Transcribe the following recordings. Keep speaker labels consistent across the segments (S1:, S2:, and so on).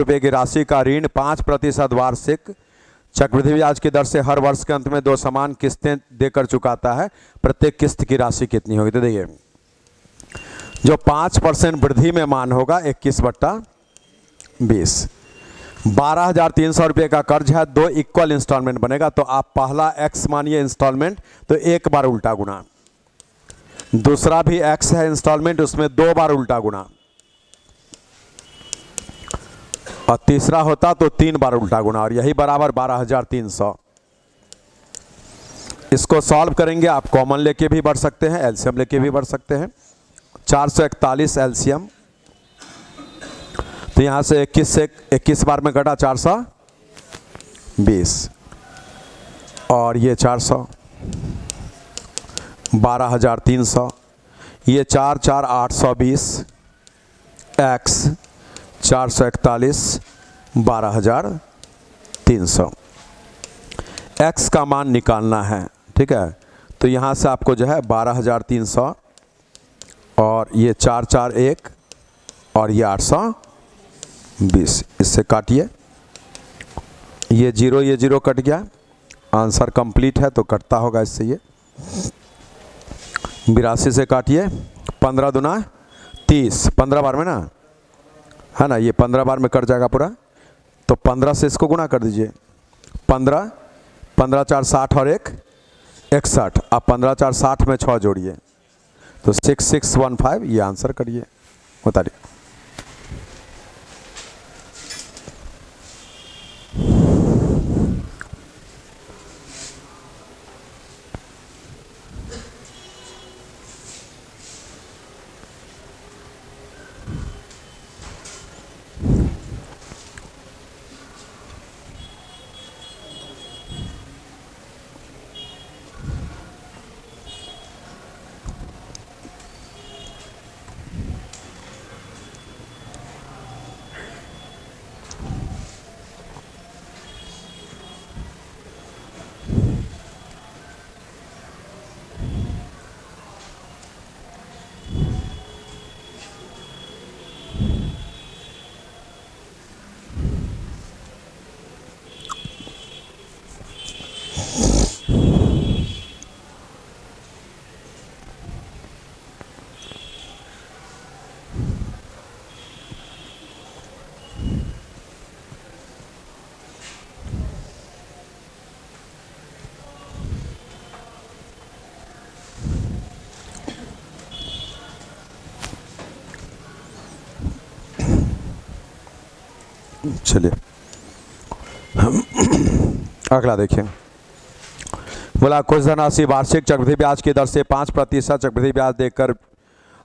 S1: रुपये की राशि का ऋण 5% वार्षिक चक्रवृद्धि ब्याज की दर से हर वर्ष के अंत में 2 समान किस्तें देकर चुकाता है। प्रत्येक किस्त की राशि कितनी होगी? तो देखिए, जो 5% वृद्धि में मान होगा 21/20, 12,300 रुपये का कर्ज है, 2 इक्वल इंस्टॉलमेंट बनेगा। तो आप पहला x मानिए इंस्टॉलमेंट, तो एक बार उल्टा गुना, दूसरा भी x है इंस्टॉलमेंट, उसमें 2 बार उल्टा गुना, और तीसरा होता तो 3 बार उल्टा गुना, और यही बराबर 12,300। इसको सॉल्व करेंगे आप, कॉमन लेके भी बढ़ सकते हैं, एलसीएम लेके भी बढ़ सकते हैं। 441 एलसीएम, तो यहां से 21 बार में घटा 420, और ये 400, 12,300, ये 4 4 820 x 441 12,300 x का मान निकालना है। ठीक है, तो यहाँ से आपको जो है 12,300 और ये 441 और ये 820, इससे काटिए, ये जीरो कट गया, आंसर कंप्लीट है तो कटता होगा इससे। ये 82 से काटिए, 15 दूना 30, 15 बार में ना, है ना, ये 15 बार में कट जाएगा पूरा, तो 15 से इसको गुना कर दीजिए, 15 15 4 60 और 1 61, अब 15 4 60 में 6 जोड़िए तो 6615, ये आंसर करिए, बताइए। चलिए अगला देखिए, बोला कुछ धनराशि वार्षिक चक्रवृद्धि ब्याज की दर से 5% चक्रवृद्धि ब्याज देकर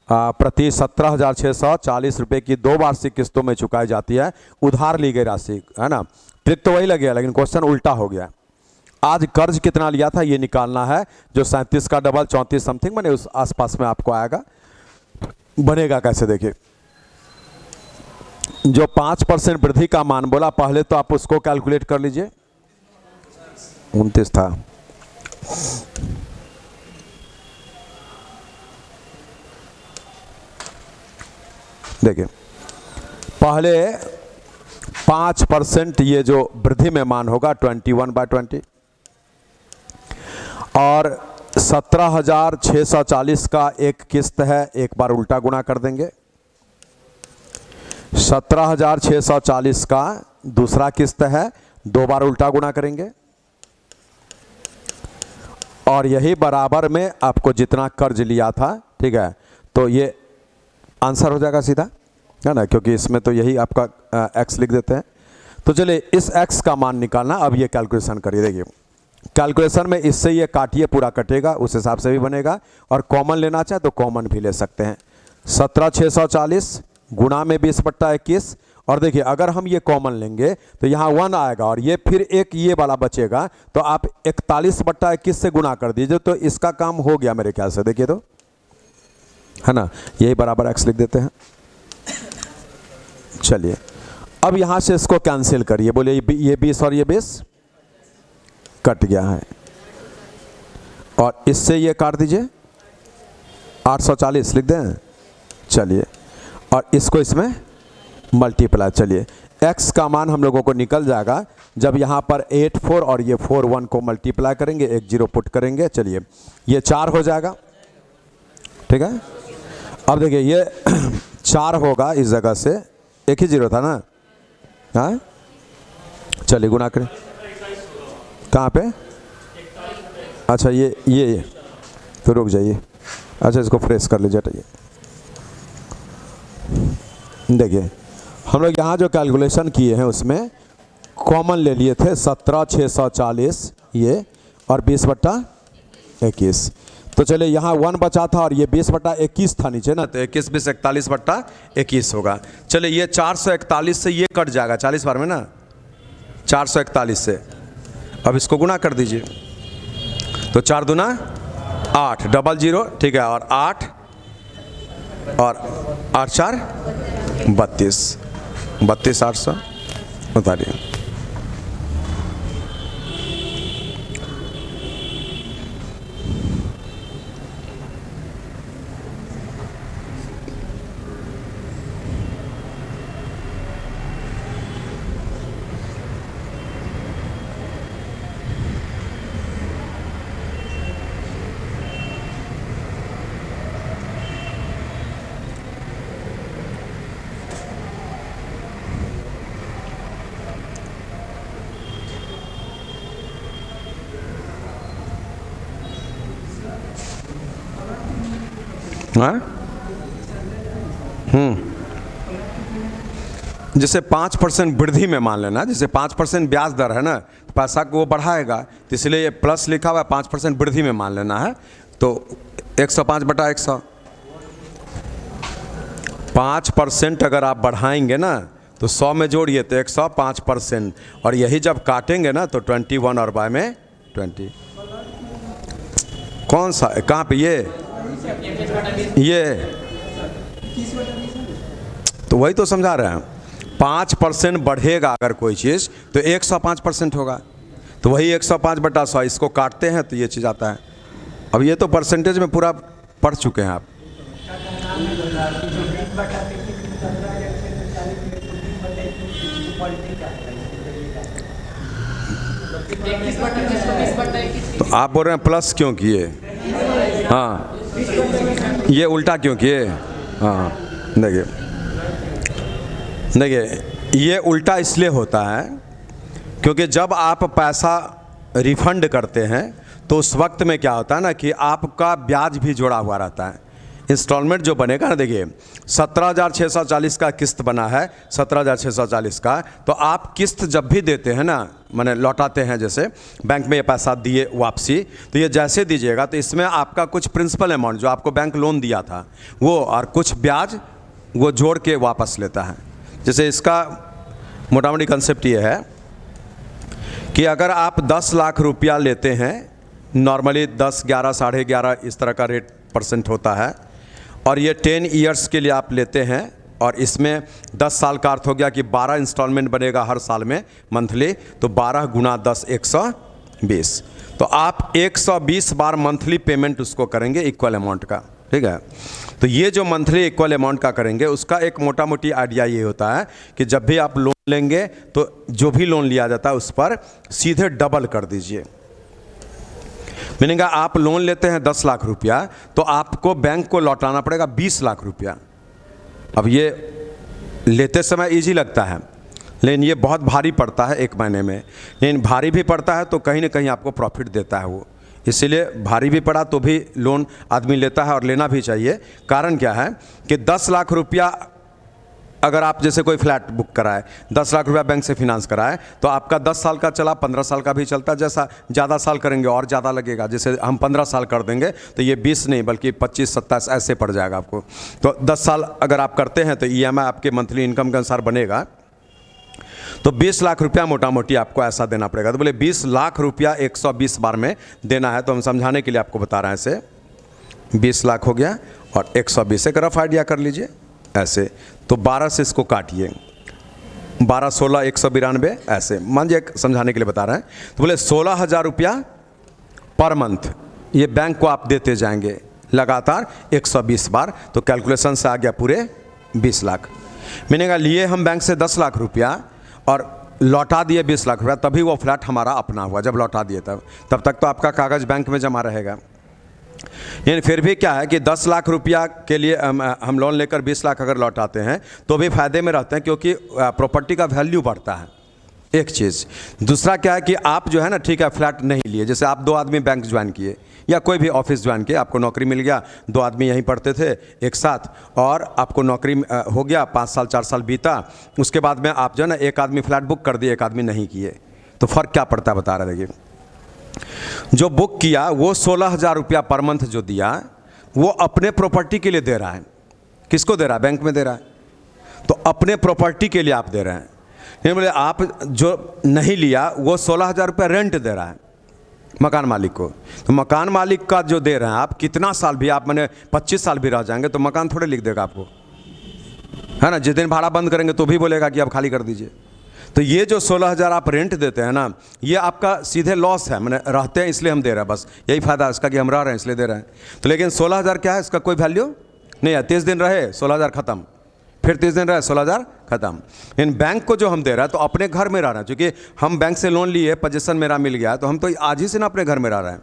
S1: प्रति 17,640 रुपये की 2 वार्षिक किस्तों में चुकाई जाती है। उधार ली गई राशि, है ना, ट्रिक तो वही लगे लेकिन क्वेश्चन उल्टा हो गया। आज कर्ज कितना लिया था ये निकालना है, जो 37 का डबल 34 समथिंग बने उस आसपास में आपको आएगा। बनेगा कैसे देखिए, जो 5% वृद्धि का मान बोला, पहले तो आप उसको कैलकुलेट कर लीजिए, 29 था, देखिए पहले 5% ये जो वृद्धि में मान होगा 21/20, और 17,640 का एक किस्त है, एक बार उल्टा गुना कर देंगे, 17,640 का दूसरा किस्त है, 2 बार उल्टा गुना करेंगे, और यही बराबर में आपको जितना कर्ज लिया था, ठीक है, तो ये आंसर हो जाएगा सीधा, है ना, क्योंकि इसमें तो यही आपका x लिख देते हैं। तो चलिए इस x का मान निकालना, अब ये कैलकुलेशन करिए, देखिए कैलकुलेशन में इससे ये काटिए, पूरा कटेगा, उस हिसाब से भी बनेगा, और कॉमन लेना चाहे तो कॉमन भी ले सकते हैं। 17,640 गुणा में 20/21, और देखिए अगर हम ये कॉमन लेंगे तो यहाँ 1 आएगा, और ये फिर एक ये वाला बचेगा, तो आप 41/21 से गुणा कर दीजिए, तो इसका काम हो गया मेरे ख्याल से, देखिए तो, है ना, यही बराबर x लिख देते हैं। चलिए अब यहाँ से इसको कैंसिल करिए, बोले ये 20 और ये 20 कट गया है, और इससे ये काट दीजिए, 840 लिख दें, चलिए, और इसको इसमें मल्टीप्लाई, चलिए x का मान हम लोगों को निकल जाएगा जब यहाँ पर 8 4 और ये 4 1 को मल्टीप्लाई करेंगे, एक जीरो पुट करेंगे। चलिए ये 4 हो जाएगा, ठीक है। अब देखिए ये 4 होगा, इस जगह से एक ही जीरो था ना, हाँ चलिए गुना करें। कहाँ पे? अच्छा ये तो रुक जाइए, अच्छा इसको फ्रेश कर लीजिए। हटाइए, देखिए हम लोग यहाँ जो कैलकुलेशन किए हैं उसमें कॉमन ले लिए थे 17,640 ये और 20/21। तो चलिए यहाँ 1 बचा था और ये 20/21 था नीचे ना, तो 21 20 41/21 होगा। चलिए ये 441 से ये कट जाएगा 40 बार में ना, 441 से। अब इसको गुना कर दीजिए, तो 4 दूना 8 डबल 0, ठीक है, और 8 और 8 4 32 32,800 उतारिए। हाँ जैसे 5% वृद्धि में मान लेना, जैसे 5% ब्याज दर है ना, पैसा को वो बढ़ाएगा, तो इसलिए ये प्लस लिखा हुआ है, 5% वृद्धि में मान लेना है। तो 105/100 5% अगर आप बढ़ाएंगे ना तो 100 में जोड़िए तो 105%, और यही जब काटेंगे ना तो 21 और बाय में 20। कौन सा कहाँ पे? ये तो वही तो समझा रहे हैं, 5% बढ़ेगा अगर कोई चीज़ तो 105% होगा, तो वही 105/100 इसको काटते हैं तो ये चीज़ आता है। अब ये तो परसेंटेज में पूरा पढ़ चुके हैं आप। तो आप बोल रहे हैं प्लस क्यों किए? हाँ ये उल्टा क्यों किए? हाँ देखिए ये उल्टा इसलिए होता है क्योंकि जब आप पैसा रिफंड करते हैं तो उस वक्त में क्या होता है ना कि आपका ब्याज भी जुड़ा हुआ रहता है। इंस्टॉलमेंट जो बनेगा ना, देखिए 17,640 का किस्त बना है, 17,640 का, तो आप किस्त जब भी देते हैं ना, माने लौटाते हैं, जैसे बैंक में ये पैसा दिए वापसी, तो ये जैसे दीजिएगा तो इसमें आपका कुछ प्रिंसिपल अमाउंट जो आपको बैंक लोन दिया था वो और कुछ ब्याज वो जोड़ के वापस लेता है। जैसे इसका मोटा मोटी कंसेप्ट ये है कि अगर आप 10 लाख रुपया लेते हैं, नॉर्मली 10 11 11.5 इस तरह का रेट % होता है, और ये 10 ईयर्स के लिए आप लेते हैं, और इसमें 10 साल का अर्थ हो गया कि 12 इंस्टॉलमेंट बनेगा हर साल में मंथली, तो 12 गुना 10 120, तो आप 120 बार मंथली पेमेंट उसको करेंगे इक्वल अमाउंट का, ठीक है। तो ये जो मंथली इक्वल अमाउंट का करेंगे उसका एक मोटा मोटी आइडिया ये होता है कि जब भी आप लोन लेंगे तो जो भी लोन लिया जाता है उस पर सीधे डबल कर दीजिए। मीनिंग आप लोन लेते हैं 10 लाख रुपया तो आपको बैंक को लौटाना पड़ेगा 20 लाख रुपया। अब ये लेते समय इजी लगता है लेकिन ये बहुत भारी पड़ता है एक महीने में, लेकिन भारी भी पड़ता है तो कहीं ना कहीं आपको प्रॉफिट देता है वो, इसीलिए भारी भी पड़ा तो भी लोन आदमी लेता है और लेना भी चाहिए। कारण क्या है कि 10 लाख रुपया अगर आप जैसे कोई फ्लैट बुक कराए, 10 लाख रुपया बैंक से फिनांस कराए तो आपका 10 साल का चला, 15 साल का भी चलता, जैसा ज़्यादा साल करेंगे और ज़्यादा लगेगा। जैसे हम 15 साल कर देंगे तो ये 20 नहीं बल्कि 25 27 ऐसे पड़ जाएगा आपको। तो 10 साल अगर आप करते हैं तो EMI आपके मंथली इनकम के अनुसार बनेगा, तो 20 लाख रुपया मोटा मोटी आपको ऐसा देना पड़ेगा। तो बोले 20 लाख रुपया 120 बार में देना है, तो हम समझाने के लिए आपको बता रहे हैं। ऐसे 20 लाख हो गया और 120 एक रफ आइडिया कर लीजिए ऐसे, तो 12 से इसको काटिए, 12 16 192 ऐसे मान लीजिए, समझाने के लिए बता रहे हैं। तो बोले 16,000 रुपया पर मंथ ये बैंक को आप देते जाएंगे लगातार 120 बार, तो कैलकुलेशन से आ गया पूरे 20 लाख। मैंने कहा लिए हम बैंक से 10 लाख रुपया और लौटा दिए 20 लाख रुपया, तभी वो फ्लैट हमारा अपना हुआ। जब लौटा दिए तब तक तो आपका कागज़ बैंक में जमा रहेगा। यानी फिर भी क्या है कि 10 लाख रुपया के लिए हम लोन लेकर 20 लाख अगर लौटाते हैं तो भी फ़ायदे में रहते हैं, क्योंकि प्रॉपर्टी का वैल्यू बढ़ता है, एक चीज़। दूसरा क्या है कि आप जो है ना, ठीक है, फ्लैट नहीं लिए, जैसे आप 2 आदमी बैंक ज्वाइन किए या कोई भी ऑफिस ज्वाइन किए, आपको नौकरी मिल गया, 2 आदमी यहीं पढ़ते थे एक साथ और आपको नौकरी हो गया, 5 साल 4 साल बीता, उसके बाद में आप जो है ना एक आदमी फ्लैट बुक कर दिए, एक आदमी नहीं किए, तो फ़र्क क्या पड़ता है बता रहे। देखिए, जो बुक किया वो 16,000 रुपया पर मंथ जो दिया वो अपने प्रॉपर्टी के लिए दे रहा है। किसको दे रहा है? बैंक में दे रहा है। तो अपने प्रॉपर्टी के लिए आप दे रहे हैं। नहीं बोले आप जो नहीं लिया वो 16,000 रुपया रेंट दे रहा है मकान मालिक को। तो मकान मालिक का जो दे रहे हैं आप, कितना साल भी आप, मैंने 25 साल भी रह जाएंगे तो मकान थोड़े लिख देगा आपको, है ना। जिस दिन भाड़ा बंद करेंगे तो भी बोलेगा कि आप खाली कर दीजिए। तो ये जो 16,000 आप रेंट देते हैं ना, ये आपका सीधे लॉस है। मैंने रहते हैं इसलिए हम दे रहे हैं, बस यही फ़ायदा है इसका कि हम रह रहे हैं इसलिए दे रहे हैं। तो लेकिन 16,000 क्या है, इसका कोई वैल्यू नहीं है। 30 दिन रहे 16,000 ख़त्म, फिर 30 दिन रहे 16,000 ख़त्म। इन बैंक को जो हम दे रहे हैं तो अपने घर में रह रहे हैं, क्योंकि हम बैंक से लोन लिए, पोजीशन मेरा मिल गया, तो हम तो आज ही से ना अपने घर में रह रहे हैं,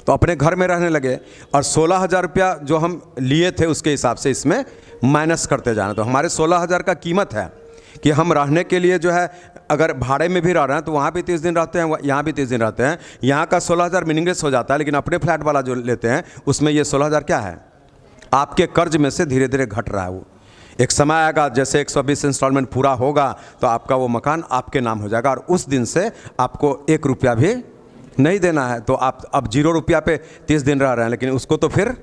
S1: तो अपने घर में रहने लगे। और 16,000 रुपया जो हम लिए थे उसके हिसाब से इसमें माइनस करते जाना। तो हमारे 16,000 का कीमत है कि हम रहने के लिए जो है, अगर भाड़े में भी रह रहे हैं तो वहाँ भी 30 दिन रहते हैं, यहाँ भी 30 दिन रहते हैं। यहाँ का 16,000 मीनिंगलेस हो जाता है, लेकिन अपने फ्लैट वाला जो लेते हैं उसमें ये 16,000 क्या है, आपके कर्ज में से धीरे धीरे घट रहा है। वो एक समय आएगा, जैसे 120 इंस्टॉलमेंट पूरा होगा तो आपका वो मकान आपके नाम हो जाएगा, और उस दिन से आपको 1 रुपया भी नहीं देना है। तो आप अब 0 रुपया पे 30 दिन रह रहे हैं, लेकिन उसको तो फिर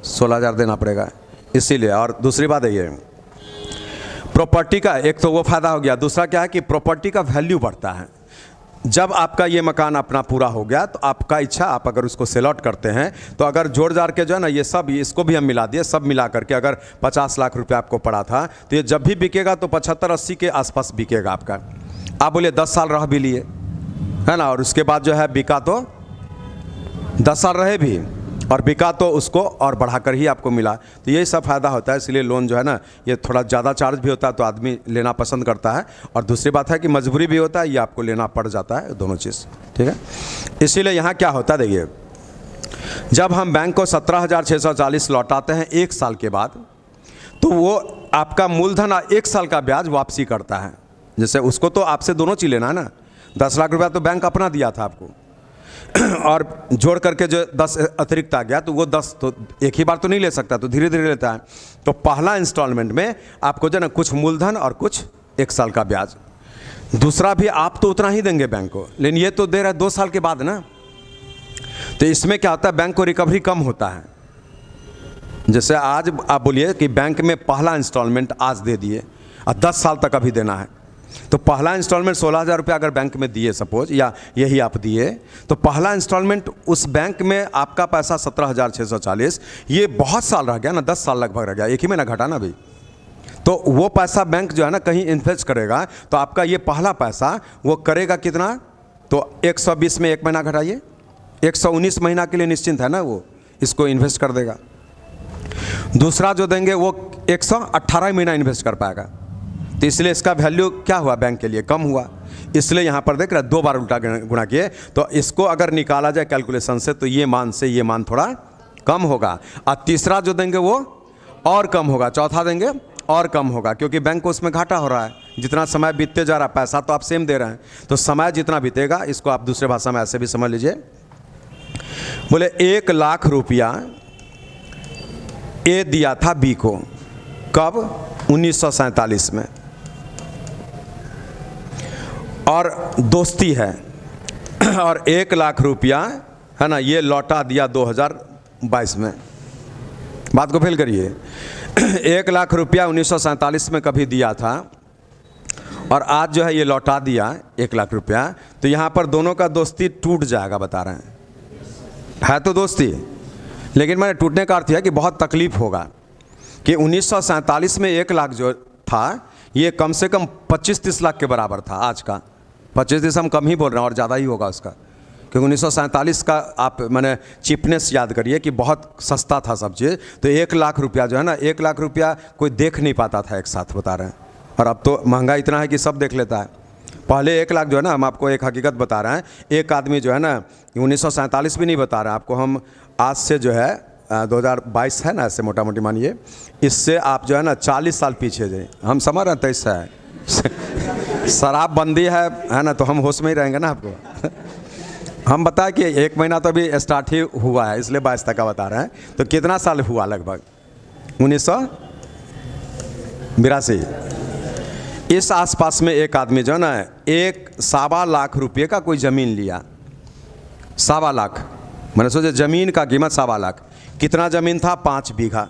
S1: 16,000 देना पड़ेगा, इसीलिए। और दूसरी बात है ये प्रॉपर्टी का, एक तो वो फ़ायदा हो गया, दूसरा क्या है कि प्रॉपर्टी का वैल्यू बढ़ता है। जब आपका ये मकान अपना पूरा हो गया तो आपका इच्छा, आप अगर उसको सेल आउट करते हैं तो अगर जोड़ जाड़ के जो है ना, ये सब, इसको भी हम मिला दिए, सब मिला करके अगर 50 लाख रुपया आपको पड़ा था तो ये जब भी बिकेगा तो 75-80 के आसपास बिकेगा आपका। आप बोलिए 10 साल रह भी लिए, है ना, और उसके बाद जो है बिका तो 10 साल रहे भी और बिका तो उसको और बढ़ाकर ही आपको मिला। तो यही सब फ़ायदा होता है। इसलिए लोन जो है ना, ये थोड़ा ज़्यादा चार्ज भी होता है तो आदमी लेना पसंद करता है, और दूसरी बात है कि मजबूरी भी होता है, ये आपको लेना पड़ जाता है, दोनों चीज़, ठीक है। इसीलिए यहाँ क्या होता है, देखिए, जब हम बैंक को 17,640 लौटाते हैं 1 साल के बाद, तो वो आपका मूलधन 1 साल का ब्याज वापसी करता है। जैसे उसको तो आपसे दोनों चीज़ लेना है ना, 10 लाख रुपया तो बैंक अपना दिया था आपको, और जोड़ करके जो 10 अतिरिक्त आ गया तो वो 10 तो एक ही बार तो नहीं ले सकता, तो धीरे धीरे लेता है। तो पहला इंस्टॉलमेंट में आपको जो ना कुछ मूलधन और कुछ 1 साल का ब्याज, दूसरा भी आप तो उतना ही देंगे बैंक को, लेकिन ये तो दे रहा है 2 साल के बाद ना। तो इसमें क्या होता है, बैंक को रिकवरी कम होता है। जैसे आज आप बोलिए कि बैंक में पहला इंस्टॉलमेंट आज दे दिए और 10 साल तक अभी देना है, तो पहला इंस्टॉलमेंट 16,000 रुपया अगर बैंक में दिए सपोज, या यही आप दिए, तो पहला इंस्टॉलमेंट उस बैंक में आपका पैसा 17,640, ये बहुत साल रह गया ना, 10 साल लगभग रह गया, एक ही महीना घटा ना अभी। तो वो पैसा बैंक जो है ना कहीं इन्वेस्ट करेगा, तो आपका ये पहला पैसा वो करेगा कितना, तो 120 में 1 महीना घटाइए, 119 महीना के लिए निश्चिंत है ना, वो इसको इन्वेस्ट कर देगा। दूसरा जो देंगे वो 118 महीना इन्वेस्ट कर पाएगा। तो इसलिए इसका वैल्यू क्या हुआ, बैंक के लिए कम हुआ। इसलिए यहाँ पर देख रहे 2 बार उल्टा गुणा किए, तो इसको अगर निकाला जाए कैलकुलेशन से तो ये मान से ये मान थोड़ा कम होगा, और तीसरा जो देंगे वो और कम होगा, चौथा देंगे और कम होगा, क्योंकि बैंक को उसमें घाटा हो रहा है। जितना समय बीतते जा रहा है, पैसा तो आप सेम दे रहे हैं, तो समय जितना बीतेगा, इसको आप दूसरे भाषा में ऐसे भी समझ लीजिए। बोले 1 लाख रुपया ए दिया था बी को, कब, 1947 में, और दोस्ती है, और 1 लाख रुपया है ना ये लौटा दिया 2022 में। बात को फेल करिए, 1 लाख रुपया 1947 में कभी दिया था और आज जो है ये लौटा दिया 1 लाख रुपया, तो यहाँ पर दोनों का दोस्ती टूट जाएगा, बता रहे हैं। है तो दोस्ती, लेकिन मैंने टूटने का अर्थ है कि बहुत तकलीफ होगा कि 1947 में 1 लाख जो था ये कम से कम 25-30 लाख के बराबर था। आज का 25-30 हम कम ही बोल रहे हैं, और ज़्यादा ही होगा उसका, क्योंकि 1947 का आप मैंने चीपनेस याद करिए कि बहुत सस्ता था सब चीज़। तो 1 लाख रुपया जो है ना, 1 लाख रुपया कोई देख नहीं पाता था एक साथ, बता रहे हैं। और अब तो महंगा इतना है कि सब देख लेता है। पहले 1 लाख जो है ना, हम आपको एक हकीकत बता रहे हैं, एक आदमी जो है ना 1947 भी नहीं बता रहे हैं आपको, हम आज से जो है 2022 है ना, ऐसे मोटा मोटी मानिए, इससे आप जो है ना 40 साल पीछे जाए। हम समझ रहे हैं 23 है शराबबंदी है ना, तो हम होश में ही रहेंगे ना आपको हम बताएं कि 1 महीना तो अभी स्टार्ट ही हुआ है, इसलिए 22 तक का बता रहे हैं। तो कितना साल हुआ लगभग? 1982। इस आसपास में एक आदमी जो है ना 1.25 लाख रुपये का कोई ज़मीन लिया। 1.25 लाख, मैंने सोचा ज़मीन का कीमत 1.25 लाख। कितना ज़मीन था? 5 बीघा।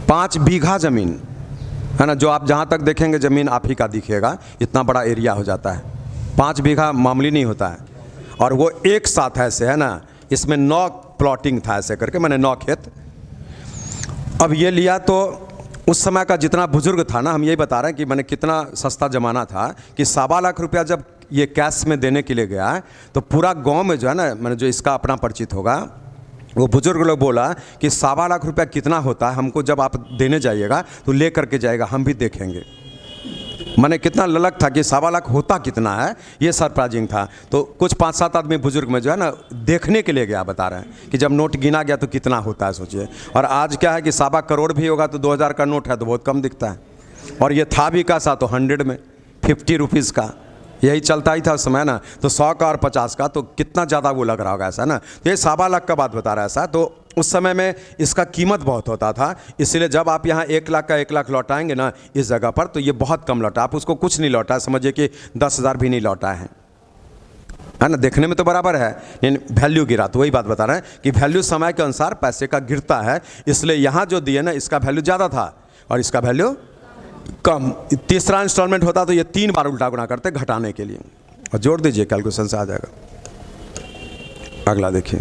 S1: 5 बीघा ज़मीन है ना, जो आप जहाँ तक देखेंगे ज़मीन आप ही का दिखेगा, इतना बड़ा एरिया हो जाता है। 5 बीघा मामूली नहीं होता है। और वो एक साथ ऐसे है ना, इसमें 9 प्लॉटिंग था ऐसे करके, मैंने 9 खेत। अब ये लिया तो उस समय का जितना बुजुर्ग था ना, हम यही बता रहे हैं कि मैंने कितना सस्ता ज़माना था कि 1.25 लाख रुपया जब ये कैश में देने के लिए गया, तो पूरा गांव में जो है ना, मैंने जो इसका अपना परिचित होगा, वो बुजुर्ग लोग बोला कि 1.25 लाख रुपया कितना होता है, हमको जब आप देने जाइएगा तो ले करके जाएगा, हम भी देखेंगे। मैंने कितना ललक था कि 1.25 लाख होता कितना है, ये सरप्राइजिंग था। तो कुछ 5-7 आदमी बुजुर्ग में जो है ना देखने के लिए गया, बता रहे हैं कि जब नोट गिना गया तो कितना होता है, सोचिए। और आज क्या है कि 1.25 करोड़ भी होगा तो 2000 का नोट है तो बहुत कम दिखता है। और ये था भी कैसा, तो 100 में 50 रुपीज़ का, यही चलता ही था उस समय ना। तो 100 का और 50 का, तो कितना ज़्यादा वो लग रहा होगा ऐसा ना। तो ये 1.25 लाख का बात बता रहा है ऐसा। तो उस समय में इसका कीमत बहुत होता था, इसलिए जब आप यहाँ 1 लाख का 1 लाख लौटाएंगे ना इस जगह पर, तो ये बहुत कम लौटा। आप उसको कुछ नहीं लौटा, समझिए कि 10,000 भी नहीं लौटा है ना। देखने में तो बराबर है, लेकिन वैल्यू गिरा। तो वही बात बता रहे हैं कि वैल्यू समय के अनुसार पैसे का गिरता है, इसलिए यहाँ जो दिए ना इसका वैल्यू ज़्यादा था और इसका वैल्यू कम। तीसरा इंस्टॉलमेंट होता तो ये 3 बार उल्टा गुना करते घटाने के लिए। और जोड़ दीजिए, कैलकुलेशन से आ जाएगा। अगला देखिए,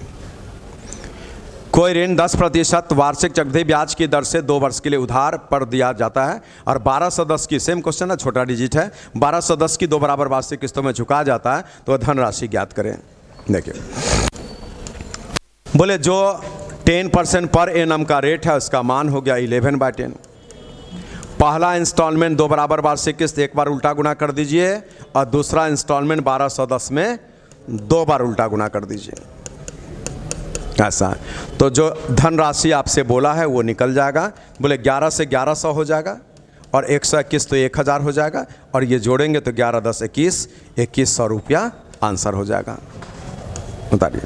S1: कोई ऋण 10% वार्षिक चक्रवृद्धि ब्याज की दर से 2 वर्ष के लिए उधार पर दिया जाता है और 1210 की, सेम क्वेश्चन है, छोटा डिजिट है, 1210 की 2 बराबर वार्षिक किस्तों में चुका जाता है, तो धनराशि ज्ञात करें। देखिए, बोले जो 10% पर एनम का रेट है उसका मान हो गया 11/10। पहला इंस्टॉलमेंट 2 बराबर वार्षिक किस्त 1 बार उल्टा गुना कर दीजिए और दूसरा इंस्टॉलमेंट 1210 में 2 बार उल्टा गुना कर दीजिए, ऐसा। तो जो धनराशि आपसे बोला है वो निकल जाएगा। बोले 11 से 1100 हो जाएगा और 121 तो 1000 हो जाएगा, और ये जोड़ेंगे तो 11 10 21, 2100 रुपया आंसर हो जाएगा। बताइए,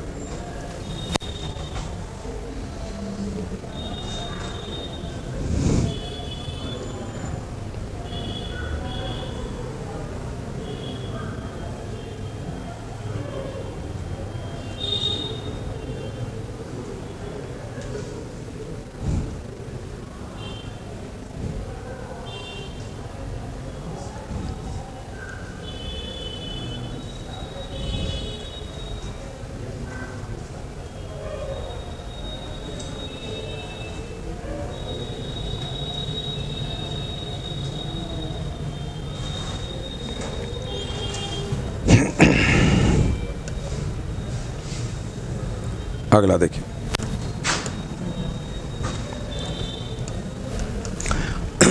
S1: अगला देखिए,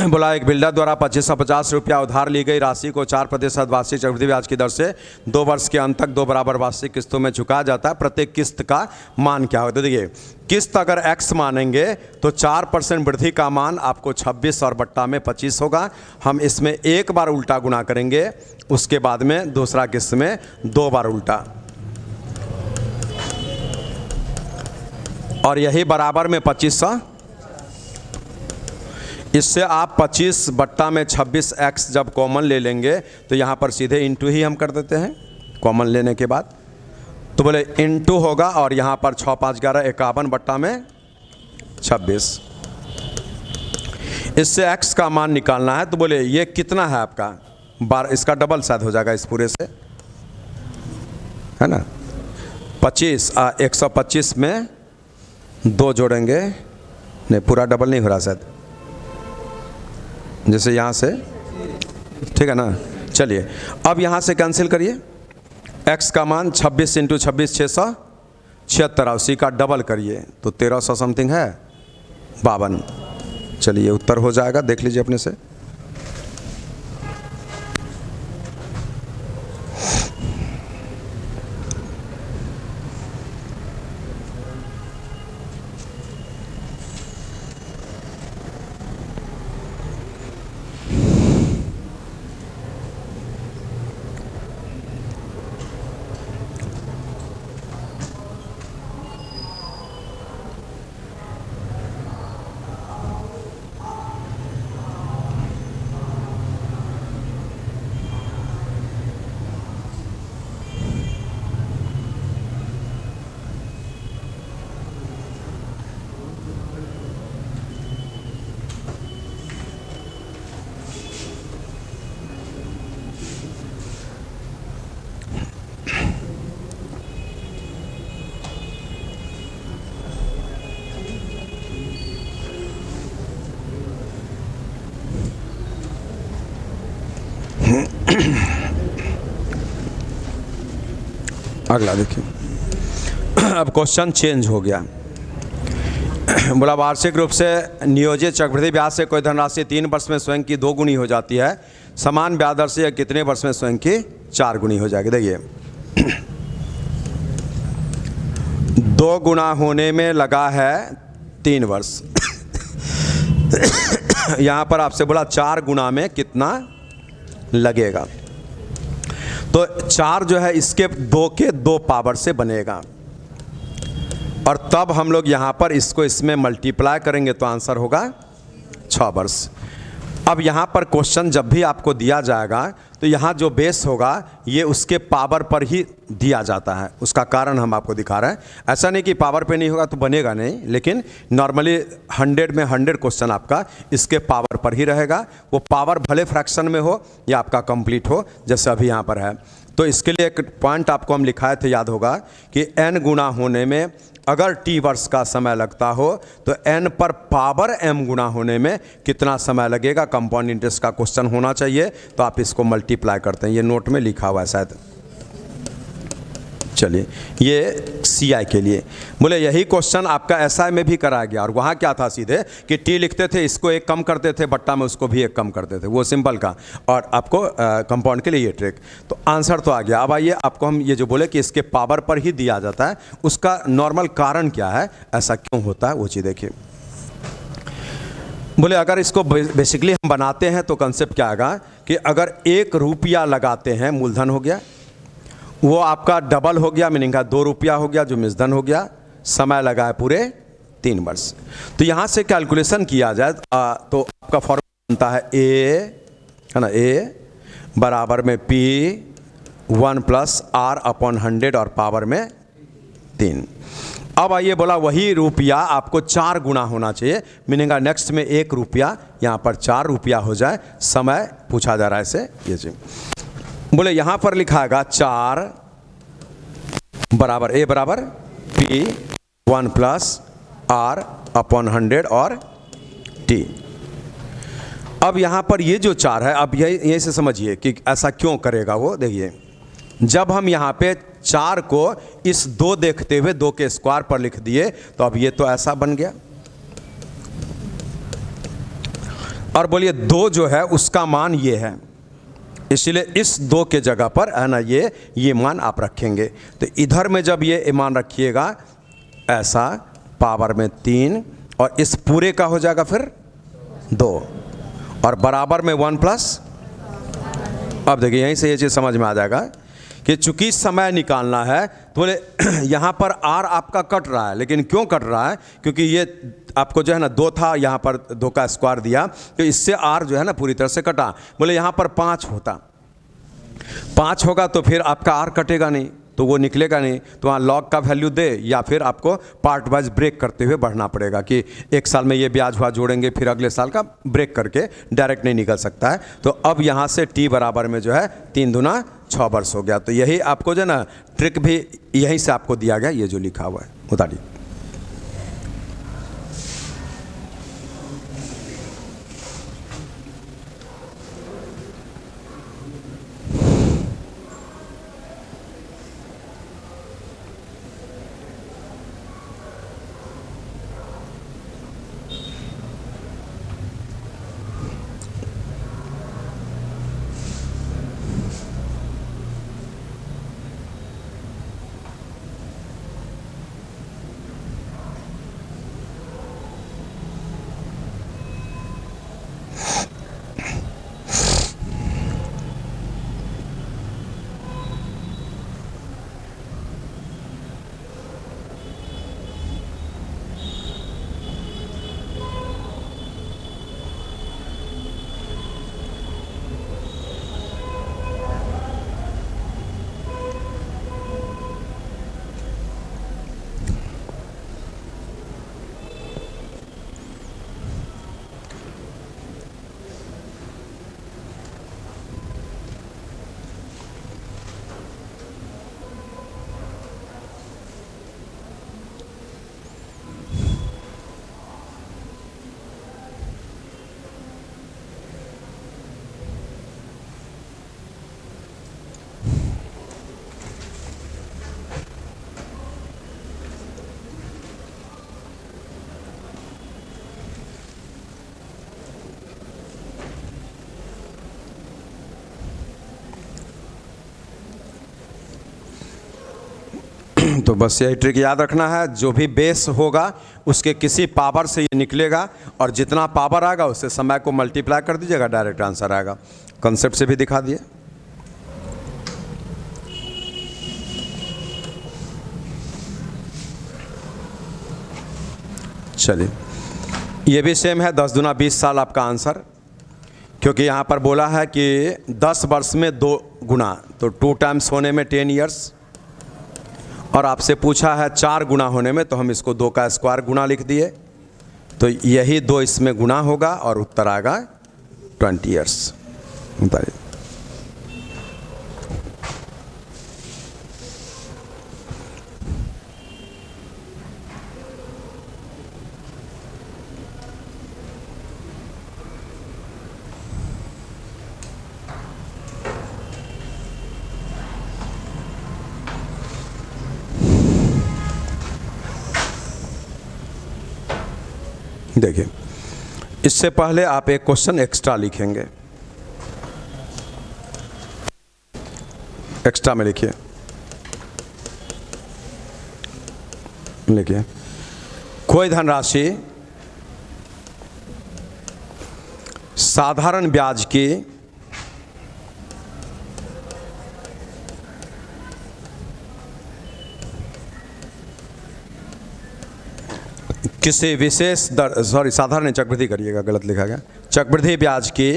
S1: बोला एक बिल्डर द्वारा 2550 रुपया उधार ली गई राशि को 4% वार्षिक चक्रवृद्धि ब्याज की दर से 2 वर्ष के अंत तक 2 बराबर वार्षिक किस्तों में चुकाया जाता है। प्रत्येक किस्त का मान क्या होता है? देखिए, किस्त अगर x मानेंगे तो 4% वृद्धि का मान आपको 26 और बट्टा में 25 होगा। हम इसमें 1 बार उल्टा गुना करेंगे, उसके बाद में दूसरा किस्त में 2 बार उल्टा, और यही बराबर में 2500। इससे आप 25 बट्टा में 26x जब कॉमन ले लेंगे तो यहाँ पर सीधे इंटू ही हम कर देते हैं कॉमन लेने के बाद। तो बोले इंटू होगा और यहाँ पर 6 5 11 51 बट्टा में 26। इससे x का मान निकालना है। तो बोले ये कितना है आपका, इसका डबल शायद हो जाएगा इस पूरे से, है ना। 25 125 में 2 जोड़ेंगे, नहीं पूरा डबल नहीं हो रहा शायद, जैसे यहाँ से, ठीक है ना। चलिए अब यहाँ से कैंसिल करिए, x का मान 26 इंटू 26 676, उसी का डबल करिए तो 1300 समथिंग है 52। चलिए उत्तर हो जाएगा, देख लीजिए अपने से। अगला देखिए, अब क्वेश्चन चेंज हो गया। बोला वार्षिक रूप से नियोजित चक्रवृद्धि ब्याज से कोई धनराशि 3 वर्ष में स्वयं की 2 गुनी हो जाती है, समान ब्याज दर से यह कितने वर्ष में स्वयं की 4 गुनी हो जाएगी। देखिए 2 गुना होने में लगा है 3 वर्ष यहाँ पर आपसे बोला 4 गुना में कितना लगेगा, तो 4 जो है इसके 2 के 2 पावर से बनेगा, और तब हम लोग यहाँ पर इसको इसमें मल्टीप्लाई करेंगे तो आंसर होगा 6 वर्ष। अब यहाँ पर क्वेश्चन जब भी आपको दिया जाएगा तो यहाँ जो बेस होगा ये उसके पावर पर ही दिया जाता है, उसका कारण हम आपको दिखा रहे हैं। ऐसा नहीं कि पावर पे नहीं होगा तो बनेगा नहीं, लेकिन नॉर्मली 100 में 100 क्वेश्चन आपका इसके पावर पर ही रहेगा। वो पावर भले फ्रैक्शन में हो या आपका कंप्लीट हो, जैसे अभी यहाँ पर है। तो इसके लिए एक पॉइंट आपको हम लिखाए थे, याद होगा कि n गुना होने में अगर t वर्ष का समय लगता हो तो n पर पावर m गुना होने में कितना समय लगेगा, कंपाउंड इंटरेस्ट का क्वेश्चन होना चाहिए। तो आप इसको मल्टीप्लाई करते हैं, ये नोट में लिखा हुआ है शायद। चलिए ये CI के लिए बोले यही क्वेश्चन आपका SI में भी कराया गया, और वहाँ क्या था सीधे कि T लिखते थे, इसको एक कम करते थे, बट्टा में उसको भी एक कम करते थे, वो सिंपल का। और आपको कंपाउंड के लिए ये ट्रिक, तो आंसर तो आ गया। अब आइए आपको हम ये जो बोले कि इसके पावर पर ही दिया जाता है, उसका नॉर्मल कारण क्या है, ऐसा क्यों होता है वो चीज़ देखिए। बोले अगर इसको बेसिकली हम बनाते हैं तो कंसेप्ट क्या आएगा कि अगर 1 रुपया लगाते हैं, मूलधन हो गया, वो आपका डबल हो गया, मीनिंग 2 रुपया हो गया जो मिसधन हो गया, समय लगा है पूरे 3 वर्ष। तो यहाँ से कैलकुलेशन किया जाए तो आपका फॉर्मूला बनता है A है ना, A बराबर में P 1 + R/100 और पावर में 3। अब आइए बोला वही रुपया आपको 4 गुना होना चाहिए, मीनिंग नेक्स्ट में 1 रुपया यहाँ पर 4 रुपया हो जाए, समय पूछा जा रहा है इसे ये चीज। बोले यहाँ पर लिखाएगा 4 बराबर A बराबर P 1 + R/100 और T। अब यहाँ पर ये जो 4 है, अब यही से समझिए कि ऐसा क्यों करेगा वो। देखिए जब हम यहाँ पे 4 को इस 2 देखते हुए 2 के स्क्वायर पर लिख दिए तो अब ये तो ऐसा बन गया, और बोलिए 2 जो है उसका मान ये है, इसलिए इस 2 के जगह पर है ना ये मान आप रखेंगे। तो इधर में जब ये मान रखिएगा ऐसा पावर में 3, और इस पूरे का हो जाएगा फिर 2, और बराबर में 1 +। अब देखिए यहीं से ये चीज़ समझ में आ जाएगा कि चूंकि समय निकालना है तो बोले यहाँ पर R आपका कट रहा है, लेकिन क्यों कट रहा है, क्योंकि ये आपको जो है ना 2 था, यहाँ पर 2 का स्क्वायर दिया तो इससे R जो है ना पूरी तरह से कटा। बोले यहाँ पर 5 होता, 5 होगा तो फिर आपका R कटेगा नहीं, तो वो निकलेगा नहीं, तो वहाँ लॉग का वैल्यू दे या फिर आपको पार्ट वाइज ब्रेक करते हुए बढ़ना पड़ेगा कि 1 साल में ये ब्याज हुआ जोड़ेंगे, फिर अगले साल का ब्रेक करके डायरेक्ट नहीं निकल सकता है। तो अब यहाँ से T बराबर में जो है 3 दूना 6 वर्ष हो गया। तो यही आपको जो है ना ट्रिक भी यहीं से आपको दिया गया, ये जो लिखा हुआ है बताइए। तो बस यही ट्रिक याद रखना है, जो भी बेस होगा उसके किसी पावर से ये निकलेगा और जितना पावर आएगा उससे समय को मल्टीप्लाई कर दीजिएगा, डायरेक्ट आंसर आएगा। कंसेप्ट से भी दिखा दिए। चलिए, ये भी सेम है, 10 दूना 20 साल आपका आंसर, क्योंकि यहाँ पर बोला है कि 10 वर्ष में 2 गुना, तो 2 टाइम्स होने में 10 इयर्स, और आपसे पूछा है 4 गुना होने में, तो हम इसको 2 का स्क्वायर गुना लिख दिए, तो यही 2 इसमें गुना होगा और उत्तर आएगा 20 इयर्स। बताइए। देखिए, इससे पहले आप एक क्वेश्चन एक्स्ट्रा लिखेंगे। एक्स्ट्रा में लिखिए, कोई धनराशि साधारण ब्याज की किसी विशेष दर, सॉरी साधारण चक्रवृद्धि करिएगा, गलत लिखा गया, चक्रवृद्धि ब्याज की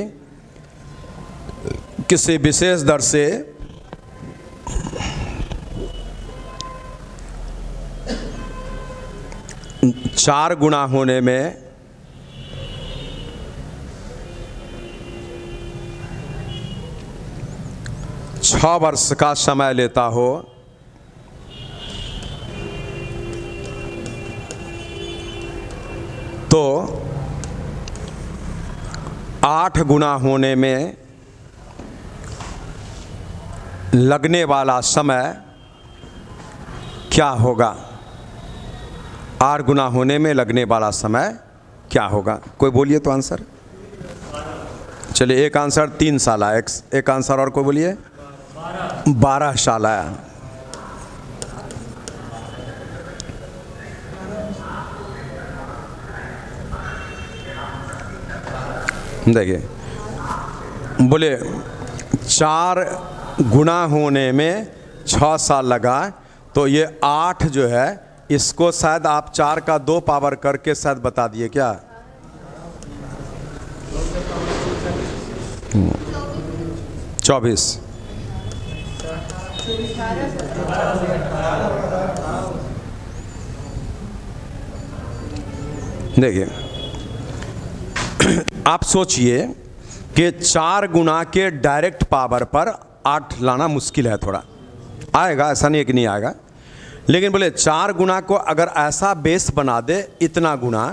S1: किसी विशेष दर से चार गुना होने में छह वर्ष का समय लेता हो, तो 8 गुना होने में लगने वाला समय क्या होगा? 8 गुना होने में लगने वाला समय क्या होगा? कोई बोलिए तो आंसर। चलिए, एक आंसर 3 साल आया, एक आंसर और कोई बोलिए 12 साल आया। देखिए, बोले 4 गुना होने में 6 साल लगा, तो ये 8 जो है इसको शायद आप 4 का 2 पावर करके शायद बता दिए क्या? 24। देखिए, आप सोचिए कि 4 गुना के डायरेक्ट पावर पर 8 लाना मुश्किल है, थोड़ा आएगा, ऐसा नहीं है कि नहीं आएगा, लेकिन बोले 4 गुना को अगर ऐसा बेस बना दे, इतना गुना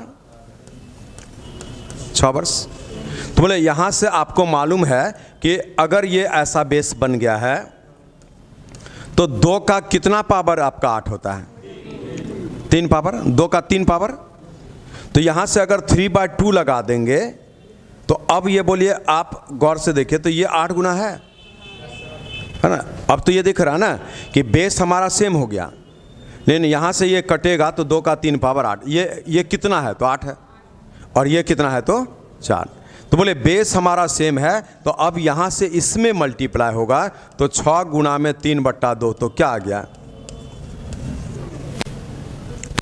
S1: 6 वर्ष, तो बोले यहाँ से आपको मालूम है कि अगर ये ऐसा बेस बन गया है तो 2 का कितना पावर आपका 8 होता है? 3 पावर, 2 का 3 पावर, तो यहाँ से अगर 3/2 लगा देंगे तो अब ये बोलिए, आप गौर से देखिए तो ये 8 गुना है ना? अब तो ये दिख रहा ना कि बेस हमारा सेम हो गया, लेकिन यहाँ से ये कटेगा तो 2 का 3 पावर 8, ये कितना है? तो 8 है, और ये कितना है? तो 4। तो बोले बेस हमारा सेम है, तो अब यहाँ से इसमें मल्टीप्लाई होगा, तो 6 गुना में 3/2, तो क्या आ गया?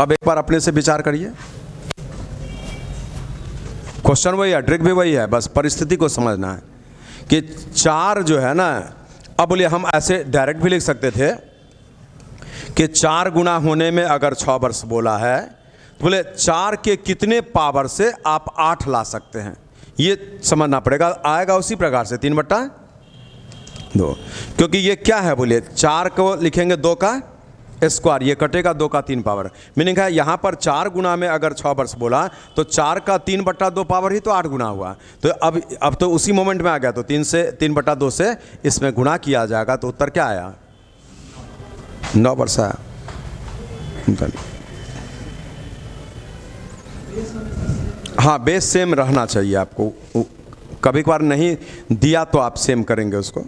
S1: अब एक बार अपने से विचार करिए, क्वेश्चन वही है, ट्रिक भी वही है, बस परिस्थिति को समझना है कि 4 जो है ना, अब बोलिए हम ऐसे डायरेक्ट भी लिख सकते थे कि 4 गुना होने में अगर 6 वर्ष बोला है, तो बोले 4 के कितने पावर से आप 8 ला सकते हैं, ये समझना पड़ेगा। आएगा उसी प्रकार से 3/2, क्योंकि ये क्या है, बोलिए 4 को लिखेंगे 2 का स्क्वायर, ये कटेगा 2 का 3 पावर, मीनिंग है यहाँ पर 4 गुना में अगर 6 वर्ष बोला तो 4 का 3/2 पावर ही तो 8 गुना हुआ, तो अब तो उसी मोमेंट में आ गया, तो 3/2 से इसमें गुना किया जाएगा, तो उत्तर क्या आया? 9 वर्ष आया। हाँ, बेस सेम रहना चाहिए आपको, कभी कभार नहीं दिया तो आप सेम करेंगे उसको।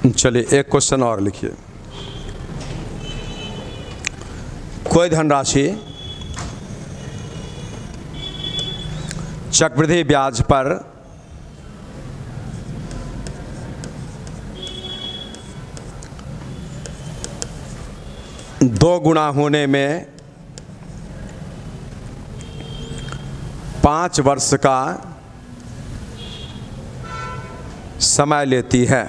S1: चलिए एक क्वेश्चन और लिखिए। कोई धनराशि चक्रवृद्धि ब्याज पर दो गुना होने में 5 वर्ष का समय लेती है।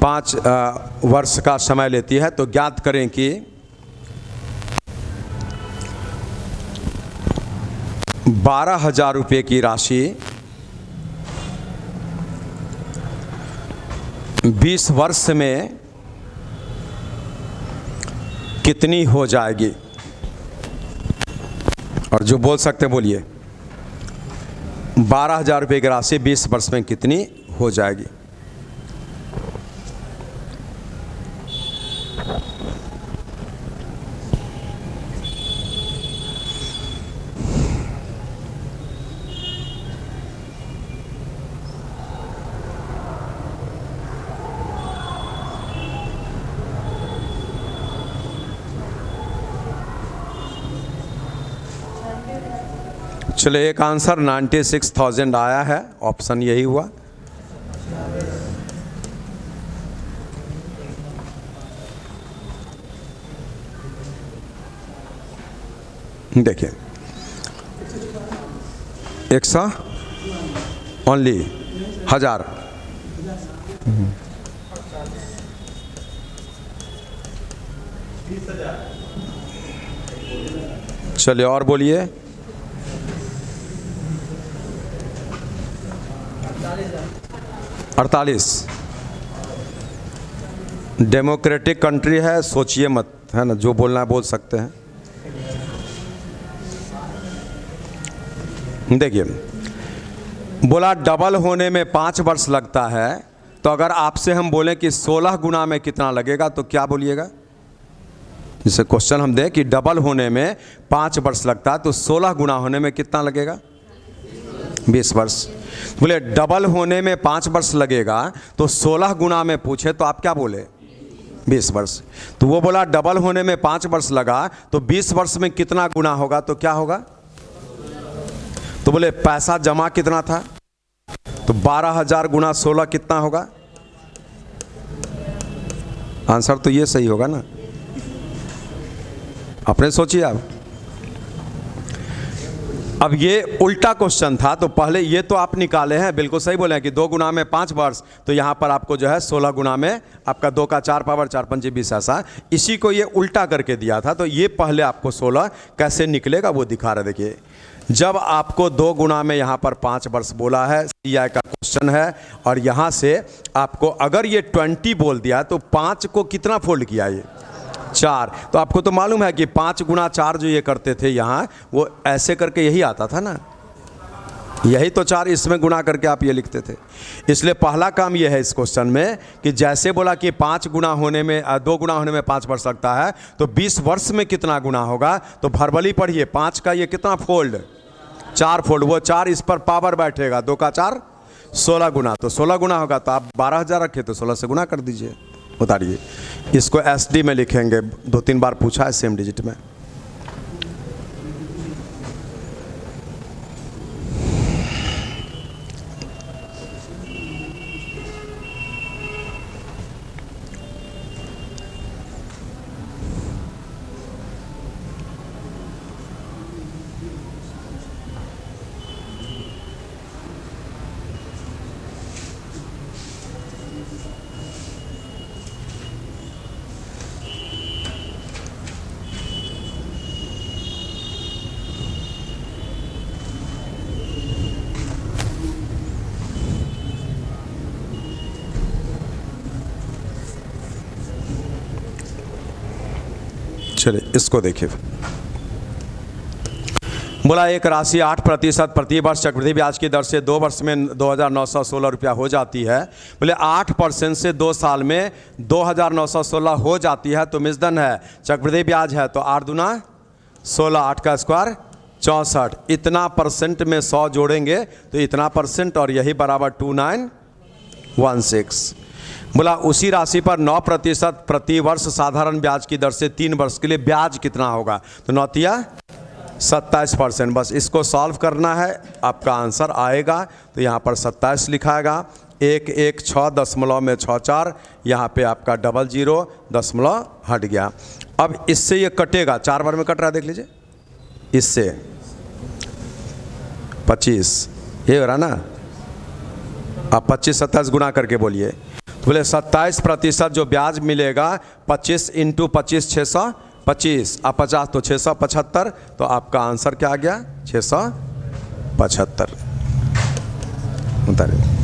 S1: पाँच वर्ष का समय लेती है, तो ज्ञात करें कि 12,000 रुपये की राशि 20 वर्ष में कितनी हो जाएगी। और जो बोल सकते बोलिए। 12,000 रुपये की राशि 20 वर्ष में कितनी हो जाएगी। चलो एक आंसर 96,000 आया है, ऑप्शन यही हुआ। देखिए 100 ओनली 1000। चलिए और बोलिए। 48। डेमोक्रेटिक कंट्री है, सोचिए मत, है ना, जो बोलना है बोल सकते हैं। देखिए बोला डबल होने में 5 वर्ष लगता है, तो अगर आपसे हम बोलें कि 16 गुना में कितना लगेगा तो क्या बोलिएगा। जैसे क्वेश्चन हम दें कि डबल होने में 5 वर्ष लगता है, तो 16 गुना होने में कितना लगेगा, 20 वर्ष। बोले डबल होने में 5 वर्ष लगेगा, तो 16 गुना में पूछे तो आप क्या बोले, 20 वर्ष। तो वो बोला डबल होने में 5 वर्ष लगा, तो 20 वर्ष में कितना गुना होगा, तो क्या होगा। तो बोले पैसा जमा कितना था, तो 12,000 गुना 16 कितना होगा। आंसर तो ये सही होगा ना, अपने सोचिए आप। अब ये उल्टा क्वेश्चन था, तो पहले ये तो आप निकाले हैं, बिल्कुल सही बोले हैं कि 2 गुना में 5 वर्ष, तो यहाँ पर आपको जो है 16 गुना में आपका 2 का 4 पावर 4 पंचे 20 ऐसा, इसी को ये उल्टा करके दिया था। तो ये पहले आपको 16 कैसे निकलेगा वो दिखा रहे। देखिए जब आपको 2 गुना में यहाँ पर 5 वर्ष बोला है, CI का क्वेश्चन है, और यहाँ से आपको अगर ये 20 बोल दिया तो 5 को कितना फोल्ड किया, ये 4। तो आपको तो मालूम है कि 5 गुना 4 जो ये करते थे यहाँ, वो ऐसे करके यही आता था ना, यही तो 4 इसमें गुना करके आप ये लिखते थे। इसलिए पहला काम ये है इस क्वेश्चन में कि जैसे बोला कि 5 गुना होने में 2 गुना होने में 5 वर्ष लगता है, तो 20 वर्ष में कितना गुना होगा। तो भरबली पढ़िए, 5 का ये कितना फोल्ड, 4 फोल्ड, वो 4 इस पर पावर बैठेगा, 2 का 4 16 गुना, तो 16 गुना होगा। तो आप 12,000 रखे तो 16 से गुना कर दीजिए, उतारिए। इसको SD में लिखेंगे, 2-3 बार पूछा है सेम डिजिट में। चलिए इसको देखिए। बोला एक राशि 8% प्रति वर्ष चक्रवृद्धि ब्याज की दर से 2 वर्ष में 2,916 रुपया हो जाती है। बोले 8% से 2 साल में 2,916 हो जाती है, तो मिसदन है, चक्रवृद्धि ब्याज है, तो 8 दूना 16, 8 का स्क्वायर 64, इतना परसेंट में 100 जोड़ेंगे तो इतना परसेंट, और यही बराबर 2916। बोला उसी राशि पर 9% प्रति वर्ष साधारण ब्याज की दर से 3 वर्ष के लिए ब्याज कितना होगा? तो 9 27%। बस इसको सॉल्व करना है, आपका आंसर आएगा। तो यहाँ पर 27 लिखाएगा, 116.64, यहाँ पे आपका 00 दशमलव हट गया। अब इससे ये कटेगा, 4 बार में कट रहा है, देख लीजिए, इससे 25 ये हो रहा ना। अब 25 27 गुना करके बोलिए, तो बोले 27% जो ब्याज मिलेगा 25 × 25 625, अब 50 तो 675, तो आपका आंसर क्या आ गया? 675। उतारिए।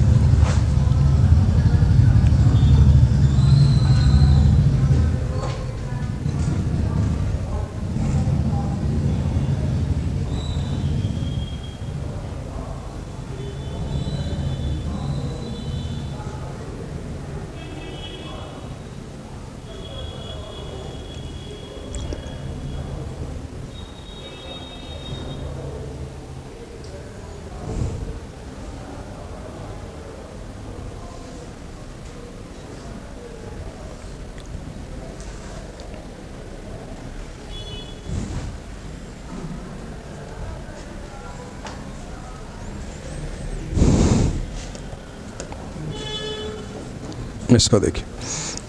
S1: इसको देखिए,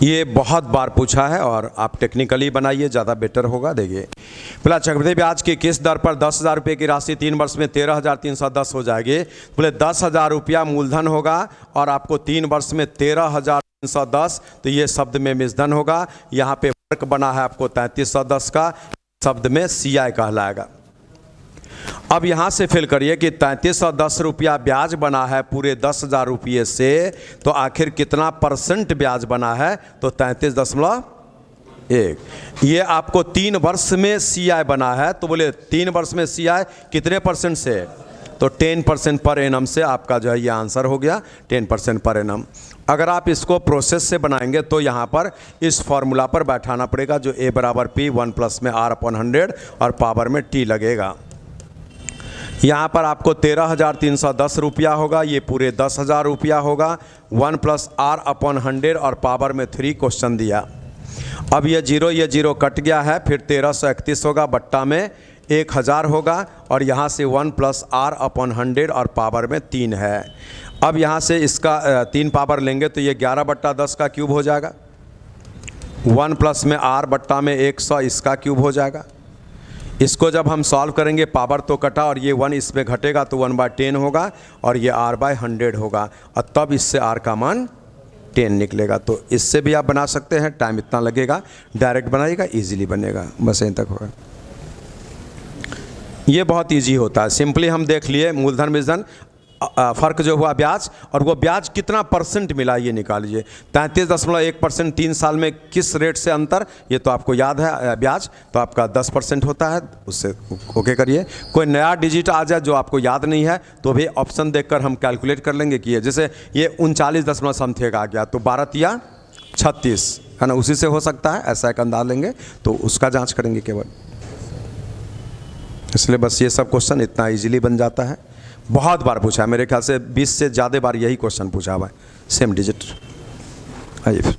S1: ये बहुत बार पूछा है और आप टेक्निकली बनाइए, ज़्यादा बेटर होगा। देखिए, बोला चक्रवृद्धि ब्याज की किस दर पर 10,000 रुपये की राशि 3 वर्ष में 13,310 हो जाएगी? बोले 10,000 रुपया मूलधन होगा और आपको 3 वर्ष में 13,310, तो ये शब्द में मिश्रधन होगा। यहाँ पे वर्क बना है आपको 3310 का, शब्द में CI कहलाएगा। अब यहाँ से फिल करिए कि 3310 रुपया ब्याज बना है पूरे 10,000 रुपये से, तो आखिर कितना परसेंट ब्याज बना है? तो 33.1। ये आपको 3 वर्ष में CI बना है, तो बोले 3 वर्ष में CI कितने परसेंट से? तो 10% पर एनम से आपका जो है ये आंसर हो गया, 10% पर एनम। अगर आप इसको प्रोसेस से बनाएंगे तो यहाँ पर इस फॉर्मूला पर बैठाना पड़ेगा, जो A बराबर P 1 प्लस में R/100 और पावर में T लगेगा। यहाँ पर आपको 13,310 रुपया होगा, ये पूरे 10,000 रुपया होगा, 1 प्लस R/100 और पावर में 3 क्वेश्चन दिया। अब ये जीरो कट गया है, फिर 1331 होगा, बट्टा में 1000 होगा, और यहाँ से 1 प्लस R/100 और पावर में 3 है। अब यहाँ से इसका 3 पावर लेंगे तो ये 11/10 का क्यूब हो जाएगा, 1 प्लस में R बट्टा में 100 इसका क्यूब हो जाएगा। इसको जब हम सॉल्व करेंगे, पावर तो कटा और ये 1 इसमें घटेगा तो 1/10 होगा, और ये R/100 होगा, और तब इससे R का मान 10 निकलेगा। तो इससे भी आप बना सकते हैं, टाइम इतना लगेगा, डायरेक्ट बनाइएगा इजीली बनेगा, बस यहीं तक होगा। ये बहुत इजी होता है, सिंपली हम देख लिए मूलधन मिश्रधन, फ़र्क जो हुआ ब्याज, और वो ब्याज कितना परसेंट मिला ये निकालिए। 33.1% 3 साल में किस रेट से अंतर, ये तो आपको याद है ब्याज, तो आपका 10% होता है, उससे ओके करिए। कोई नया डिजिट आ जाए जो आपको याद नहीं है तो भी ऑप्शन देखकर हम कैलकुलेट कर लेंगे कि ये, जैसे ये 39 समथिंग आ गया, तो 12 या 36 है ना, उसी से हो सकता है, ऐसा एक अंदाज लेंगे तो उसका जाँच करेंगे केवल। इसलिए बस ये सब क्वेश्चन इतना ईजिली बन जाता है। बहुत बार पूछा है, मेरे ख्याल से 20 से ज़्यादा बार यही क्वेश्चन पूछा हुआ है, सेम डिजिट। आइए फिर।